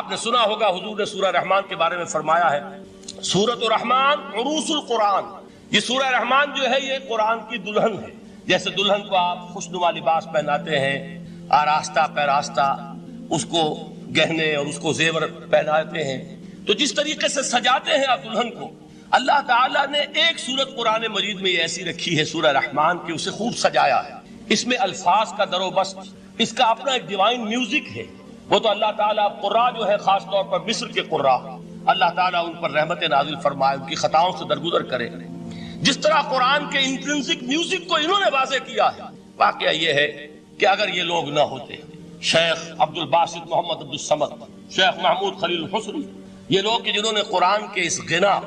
آپ نے سنا ہوگا حضور نے سورہ رحمان کے بارے میں فرمایا ہے سورۃ الرحمان عروس القرآن. یہ سورہ رحمان جو ہے یہ قرآن کی دلہن ہے. جیسے دلہن کو آپ خوشنما لباس پہناتے ہیں، آراستہ پیراستہ اس کو گہنے اور اس کو زیور پہناتے ہیں، تو جس طریقے سے سجاتے ہیں آپ دلہن کو، اللہ تعالیٰ نے ایک سورت قرآن مجید میں یہ ایسی رکھی ہے سورہ رحمان کی، اسے خوب سجایا ہے. اس میں الفاظ کا در و بست، اس کا اپنا ایک ڈیوائن میوزک ہے. وہ تو اللہ تعالیٰ قراء جو ہے خاص طور پر مصر کے قراء، اللہ تعالیٰ ان پر رحمت نازل فرمائے، ان کی خطاؤں سے درگزر کرے. جس طرح قرآن کے انٹرنسک میوزک کو انہوں نے واضح کیا ہے. واقعہ یہ ہے کہ اگر یہ لوگ نہ ہوتے، شیخ عبد الباسط محمد عبد الصمد، شیخ محمود خلیل الحسنی، یہ لوگ کہ جنہوں نے قرآن کے اس غنا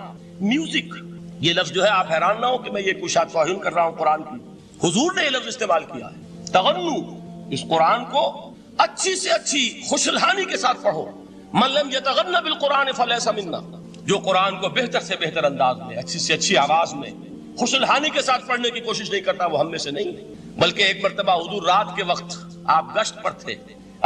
میوزک، یہ لفظ جو ہے آپ حیران نہ ہو کہ میں یہ کوئی شاید توہین کر رہا ہوں قرآن کی، حضور نے یہ لفظ استعمال کیا ہے. تغنو، اس قرآن کو اچھی سے اچھی خوشلحانی کے ساتھ پڑھو. من لم یتغن بالقرآن فلیس منا، جو قرآن کو بہتر سے بہتر انداز میں، اچھی سے اچھی آواز میں، خوشلحانی کے ساتھ پڑھنے کی کوشش نہیں کرتا، وہ ہم میں سے نہیں. بلکہ ایک مرتبہ حضور رات کے وقت آپ گشت پر تھے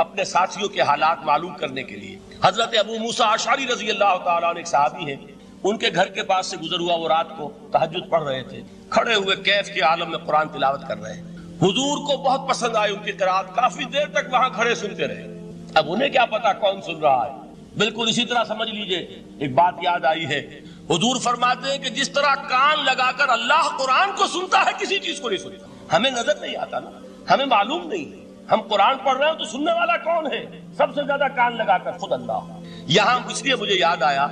اپنے ساتھیوں کے حالات معلوم کرنے کے لیے. حضرت ابو موسیٰ اشعری رضی اللہ تعالیٰ عنہ ایک صحابی ہیں، ان کے گھر کے پاس سے گزر ہوا، وہ رات کو تہجد پڑھ رہے تھے، کھڑے ہوئے کیف کے عالم میں قرآن تلاوت کر رہے ہیں. حضور کو بہت پسند آئی ان کی قرات، کافی دیر تک وہاں کھڑے سنتے رہے. اب انہیں کیا پتا کون سن رہا ہے. بالکل اسی طرح سمجھ لیجئے ایک بات یاد آئی ہے، حضور فرماتے ہیں کہ جس طرح کان لگا کر اللہ قرآن کو سنتا ہے کسی چیز کو نہیں سنتا. ہمیں نظر نہیں آتا نا، ہمیں معلوم نہیں ہے، ہم قرآن پڑھ رہے ہیں تو سننے والا کون ہے؟ سب سے زیادہ کان لگا کر خود اللہ. یہاں اس لیے مجھے یاد آیا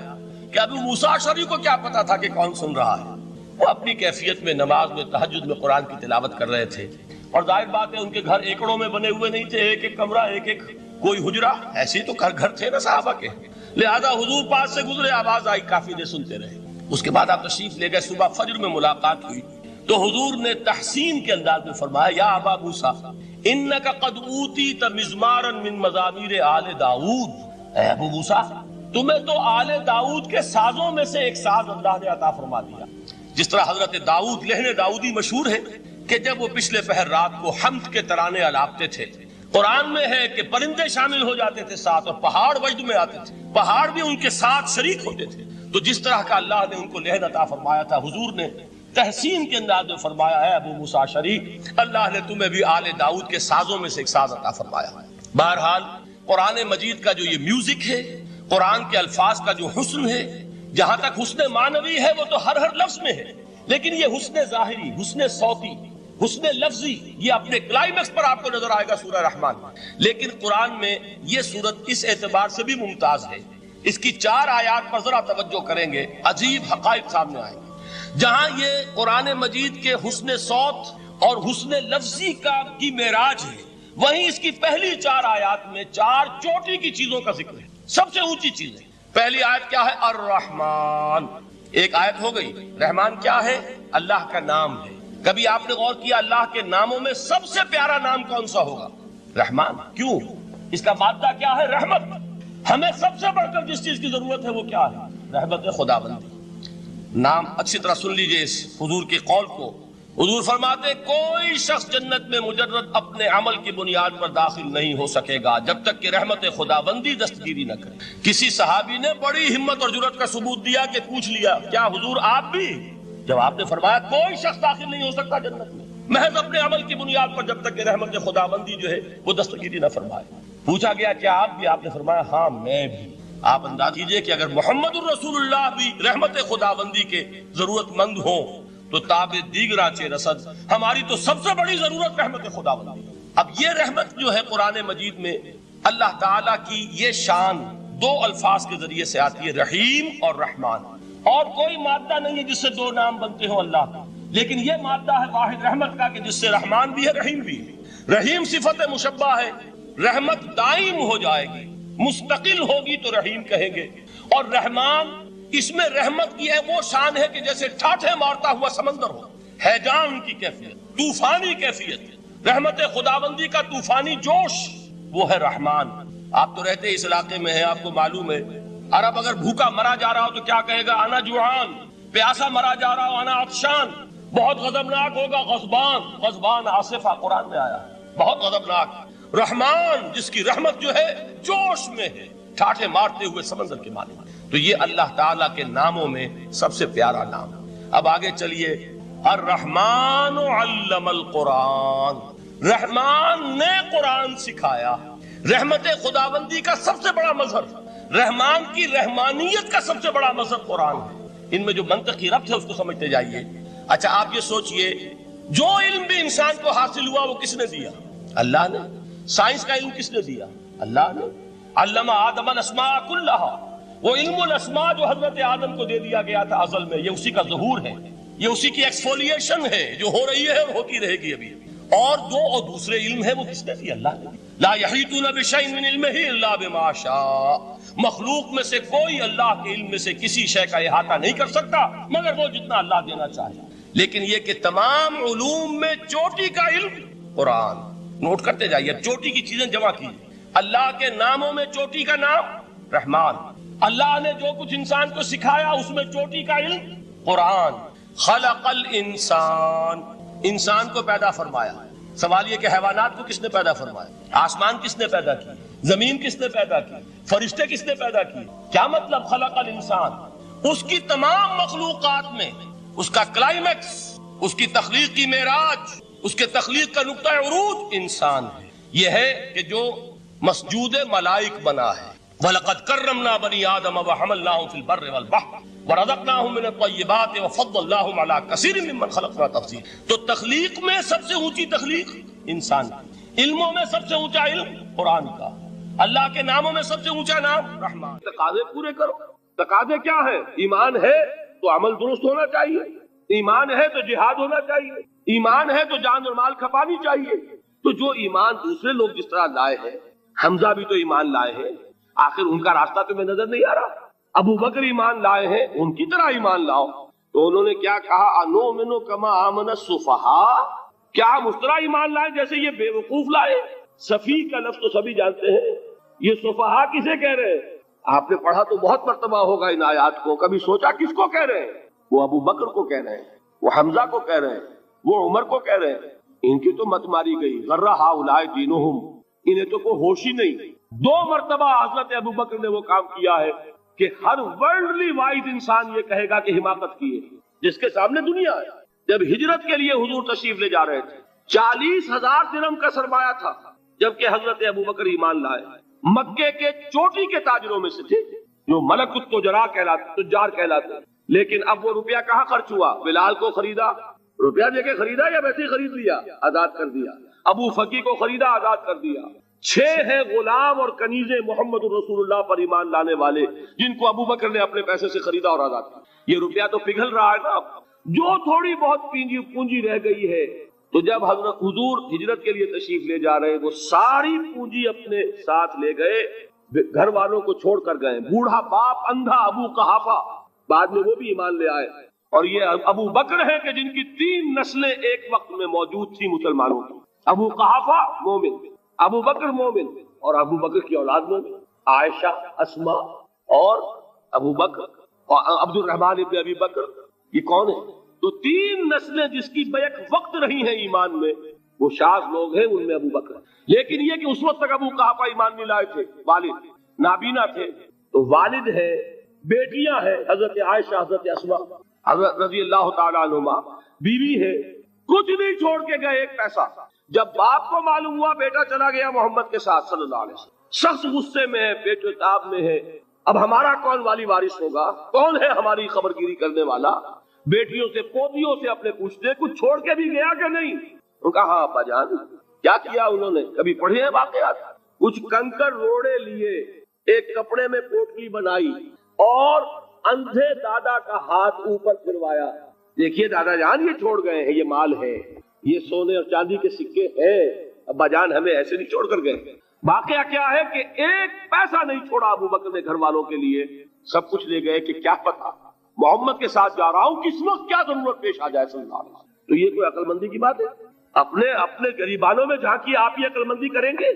کہ ابو موسیٰ اشعری کو کیا پتا تھا کہ کون سن رہا ہے. وہ اپنی کیفیت میں نماز میں تہجد میں قرآن کی تلاوت کر رہے تھے، اور ظاہر بات ہے ان کے گھر ایکڑوں میں بنے ہوئے نہیں تھے، ایک ایک کمرہ، ایک ایک کوئی حجرہ، ایسے تو گھر تھے نا صحابہ کے. لہذا حضور پاس سے گزرے، آواز آئی، کافی دیر سنتے رہے. اس کے بعد آپ تشریف لے گئے، صبح فجر میں ملاقات ہوئی تو حضور نے تحسین کے انداز میں فرمایا یا ابا موسیٰ انک قد اوتیت مزمارا من مزامیر آل داؤد. اے ابو موسیٰ، تمہیں تو آل داؤد کے سازوں میں سے ایک ساز اللہ نے عطا فرما دیا. جس طرح حضرت داؤد لہن داؤدی مشہور ہے کہ جب وہ پچھلے پہر رات کو حمد کے ترانے الاپتے تھے، قرآن میں ہے کہ پرندے شامل ہو جاتے تھے ساتھ، اور پہاڑ وجد میں آتے تھے، پہاڑ بھی ان کے ساتھ شریک ہوتے تھے. تو جس طرح کا اللہ نے ان کو لہن عطا فرمایا تھا، حضور نے تحسین کے انداز میں فرمایا ہے ابو موسیٰ اشعری، اللہ نے تمہیں بھی آل داؤد کے سازوں میں سے ایک ساز عطا فرمایا. بہرحال قرآن مجید کا جو یہ میوزک ہے، قرآن کے الفاظ کا جو حسن ہے، جہاں تک حسن معنوی ہے وہ تو ہر لفظ میں ہے، لیکن یہ حسن ظاہری، حسن صوتی، حسن لفظی، یہ اپنے کلائمیکس پر آپ کو نظر آئے گا سورہ رحمان. لیکن قرآن میں یہ سورت اس اعتبار سے بھی ممتاز ہے، اس کی 4 آیات پر ذرا توجہ کریں گے، عجیب حقائق سامنے آئیں گے. جہاں یہ قرآن مجید کے حسن صوت اور حسن لفظی کی معراج ہے، وہیں اس کی پہلی 4 آیات میں 4 چوٹی کی چیزوں کا ذکر ہے، سب سے اونچی چیز ہے. پہلی آیت کیا ہے؟ الرحمن. ایک آیت ہو گئی. رحمان کیا ہے؟ اللہ کا نام ہے. کبھی آپ نے غور کیا اللہ کے ناموں میں سب سے پیارا نام کون سا ہوگا؟ رحمان. کیوں؟ اس کا مادہ کیا ہے؟ رحمت. ہمیں سب سے بڑھ کر جس چیز کی ضرورت ہے وہ کیا ہے؟ رحمت خداوندی. نام اچھی طرح سن لیجئے اس حضور کے قول کو. حضور فرماتے کوئی شخص جنت میں مجرد اپنے عمل کی بنیاد پر داخل نہیں ہو سکے گا جب تک کہ رحمت خداوندی دستگیری نہ کرے. کسی صحابی نے بڑی ہمت اور جرأت کا ثبوت دیا کہ پوچھ لیا کیا حضور آپ بھی؟ جب آپ نے فرمایا کوئی شخص داخل نہیں ہو سکتا جنت میں محض اپنے عمل کی بنیاد پر جب تک کہ رحمت خداوندی جو ہے وہ دستگیری نہ فرمائے. پوچھا گیا کیا آپ بھی؟ آپ نے فرمایا ہاں میں بھی. آپ انداز کیجئے کہ اگر محمد الرسول اللہ بھی رحمت خداوندی کے ضرورت مند ہوں تو تاب دیگرا چے رسد، ہماری تو سب سے بڑی ضرورت رحمت خداوندی. اب یہ رحمت جو ہے قرآن مجید میں اللہ تعالیٰ کی یہ شان 2 الفاظ کے ذریعے سے آتی ہے، رحیم اور رحمان. اور کوئی مادہ نہیں ہے جس سے 2 نام بنتے ہوں اللہ کا، لیکن یہ مادہ ہے واحد رحمت کا کہ جس سے رحمان بھی ہے رحیم بھی ہے. رحیم صفت مشبہ ہے، رحمت دائم ہو جائے گی، مستقل ہوگی تو رحیم کہیں گے. اور رحمان، اس میں رحمت کی ہے وہ شان ہے کہ جیسے ٹھاٹھے مارتا ہوا سمندر ہو، ہیجان کی کیفیت، طوفانی کیفیت. رحمت خداوندی کا طوفانی جوش وہ ہے رحمان. آپ تو رہتے اس علاقے میں ہیں، آپ کو معلوم ہے عرب اگر بھوکا مرا جا رہا ہو تو کیا کہے گا؟ انا جوعان. پیاسا مرا جا رہا ہو انا عطشان. بہت غضبناک ہوگا غضبان. غضبان آصفہ قرآن میں آیا، بہت غضبناک. رحمان جس کی رحمت جو ہے جوش میں ہے، ٹھاٹھے مارتے ہوئے سمندر کے مالک. تو یہ اللہ تعالیٰ کے ناموں میں سب سے پیارا نام. اب آگے چلیے. الرحمن علم القرآن، رحمان نے قرآن سکھایا. رحمت خداوندی کا سب سے بڑا مظہر، رحمان کی رحمانیت کا سب سے بڑا مظہر قرآن ہے. ان میں جو منطقی ربط ہے اس کو سمجھتے جائیے. اچھا آپ یہ سوچئے، جو علم بھی انسان کو حاصل ہوا وہ کس نے دیا؟ اللہ نے. سائنس کا علم کس نے دیا؟ اللہ نے. علم آدم الاسماء کلہا، وہ علم الاسماء جو حضرت آدم کو دے دیا گیا تھا ازل میں، یہ اسی کا ظہور ہے، یہ اسی کی ایکسفولیشن ہے جو ہو رہی ہے اور ہوتی رہے گی ابھی. اور دوسرے علم ہے وہ کس نے دی؟ اللہ نے. لا یحیطون بشیء من علمہ الا بما شاء، مخلوق میں سے کوئی اللہ کے علم میں سے کسی شے کا احاطہ نہیں کر سکتا مگر وہ جتنا اللہ دینا چاہے. لیکن یہ کہ تمام علوم میں چوٹی کا علم قرآن. نوٹ کرتے جائیے، چوٹی کی چیزیں جمع کیجیے. اللہ کے ناموں میں چوٹی کا نام رحمان. اللہ نے جو کچھ انسان کو سکھایا اس میں چوٹی کا علم قرآن. خلق الانسان، انسان کو پیدا فرمایا. سوال یہ کہ حیوانات کو کس نے پیدا فرمایا؟ آسمان کس نے پیدا کی؟ زمین کس نے پیدا کی؟ فرشتے کس نے پیدا کی؟ کیا مطلب خلق الانسان؟ اس کی تمام مخلوقات میں اس کا کلائمیکس، اس کی تخلیق کی معراج، اس کے تخلیق کا نقطہ عروج انسان ہے. یہ ہے کہ جو مسجود ملائک بنا ہے. وَلَقَدْ كَرَّمْنَا بَنِي آدَمَ وَحَمَلْنَاهُمْ فِي الْبَرِّ وَالْبَحْرِ وَرَزَقْنَاهُمْ مِنَ الطَّيِّبَاتِ وَفَضَّلْنَاهُمْ عَلَى كَثِيرٍ مِّمَّنْ خَلَقْنَا تَفْضِيلًا. تو تخلیق میں سب سے اونچی تخلیق انسان کی. علموں میں سب سے اونچا علم قرآن کا. اللہ کے ناموں میں سب سے اونچا نام رحمان. تقاضے پورے کرو. تقاضے کیا ہے؟ ایمان ہے تو عمل درست ہونا چاہیے، ایمان ہے تو جہاد ہونا چاہیے، ایمان ہے تو جان اور مال کھپانی چاہیے. تو جو ایمان دوسرے لوگ جس طرح لائے ہیں، حمزہ بھی تو ایمان لائے ہیں، آخر ان کا راستہ تمہیں نظر نہیں آ رہا؟ ابو بکر ایمان لائے ہیں، ان کی طرح ایمان لاؤ. تو انہوں نے کیا کہا؟ انؤمن کما آمن السفہاء، کیا ہم اس طرح ایمان لائے جیسے یہ بے وقوف لائے؟ سفیہ کا لفظ تو سبھی جانتے ہیں. یہ سفہاء کسے کہہ رہے ہیں؟ آپ نے پڑھا تو بہت مرتبہ ہوگا ان آیات کو. کبھی سوچا کس کو کہہ رہے ہیں؟ وہ ابو بکر کو کہہ رہے ہیں، وہ حمزہ کو کہہ رہے ہیں، وہ عمر کو کہہ رہے ہیں. ان کی تو مت ماری گئی. غر ہؤلاء دینہم، انہیں تو کوئی ہوش ہی نہیں. 2 مرتبہ حضرت ابو بکر نے وہ کام کیا ہے کہ ہر ورلڈلی وائز انسان یہ کہے گا کہ حماقت کی ہے جس کے سامنے دنیا ہے. جب ہجرت کے لیے حضور تشریف لے جا رہے تھے، 40,000 درہم کا سرمایہ تھا، جبکہ حضرت ابو بکر ایمان لائے. مکے کے چوٹی کے تاجروں میں سے تھے جو ملک التجار کہلاتے. لیکن اب وہ روپیہ کہاں خرچ ہوا؟ بلال کو خریدا، روپیہ دے کے خریدا یا ویسے ہی خرید لیا؟ آزاد کر دیا. ابو فقی کو خریدا، آزاد کر دیا. 6 ہیں غلام اور کنیزیں محمد الرسول اللہ پر ایمان لانے والے جن کو ابو بکر نے اپنے پیسے سے خریدا اور آزاد کیا. یہ روپیہ تو پگھل رہا ہے نا. جو تھوڑی بہت پونجی رہ گئی ہے، تو جب حضرت حضور ہجرت کے لیے تشریف لے جا رہے، وہ ساری پونجی اپنے ساتھ لے گئے، گھر والوں کو چھوڑ کر گئے. بوڑھا باپ اندھا ابو قحافہ بعد میں وہ بھی ایمان لے آئے. اور یہ ابو بکر ہیں کہ جن کی 3 نسلیں ایک وقت میں موجود تھی مسلمانوں کی. ابو قحافہ مومن، ابو بکر مومن، اور ابو بکر کی اولاد مومن، عائشہ، اسماء اور ابو بکر اور عبد الرحمن ابن ابی بکر. یہ کون ہے؟ تو 3 نسلیں جس کی بیک وقت رہی ہیں ایمان میں، وہ شاذ لوگ ہیں، ان میں ابو بکر. لیکن یہ کہ اس وقت تک ابو قحافہ ایمان نہیں لائے تھے، والد نابینا تھے. تو والد ہے، بیٹیاں ہیں، حضرت عائشہ، حضرت اسماء، حضرت رضی اللہ تعالیٰ عنہما، بیوی ہے. کچھ نہیں چھوڑ کے گئے، ایک پیسہ. جب باپ کو معلوم ہوا بیٹا چلا گیا محمد کے ساتھ صلی اللہ علیہ وسلم، شخص غصے میں ہے، پیٹ و تاب میں ہے. اب ہمارا کون والی وارث ہوگا؟ کون ہے ہماری خبر گیری کرنے والا؟ بیٹیوں سے پوتیوں سے اپنے پوچھتے کچھ چھوڑ کے بھی گیا کہ نہیں؟ ان کا ہاں ابا جان. کیا کیا انہوں نے؟ کبھی پڑھے ہیں واقعات؟ کچھ کنکر روڑے لیے، ایک کپڑے میں پوٹلی بنائی اور اندھے دادا کا ہاتھ اوپر پھروایا. دیکھیے دادا جان، یہ چھوڑ گئے ہیں، یہ مال ہے، یہ سونے اور چاندی کے سکے ہیں، ابا جان ہمیں ایسے نہیں چھوڑ کر گئے. واقعہ کیا ہے کہ ایک پیسہ نہیں چھوڑا ابو بکر نے گھر والوں کے لیے. سب کچھ لے گئے کہ کیا پتا محمد کے ساتھ جا رہا ہوں، کس وقت کیا ضرورت پیش آ جائے صلی اللہ علیہ وسلم. تو یہ کوئی عقل مندی کی بات ہے؟ اپنے غریبانوں میں جھانکیے، آپ یہ عقل مندی کریں گے؟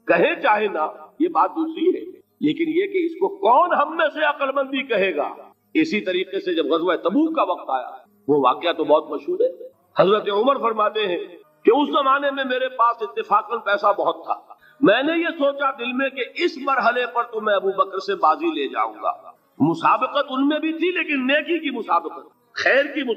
کہیں چاہے نہ، یہ بات دوسری ہے. لیکن یہ کہ اس کو کون ہم میں سے عقل مندی کہے گا؟ اسی طریقے سے جب غزوہ تبوک کا وقت آیا، وہ واقعہ تو بہت مشہور ہے. حضرت عمر فرماتے ہیں کہ اس زمانے میں میرے پاس اتفاقاً پیسہ بہت تھا، میں نے یہ سوچا دل میں کہ اس مرحلے پر تو میں ابو بکر سے بازی لے جاؤں گا. مسابقت ان میں بھی تھی لیکن نیکی کی مسابقت، خیر کی مسابقت.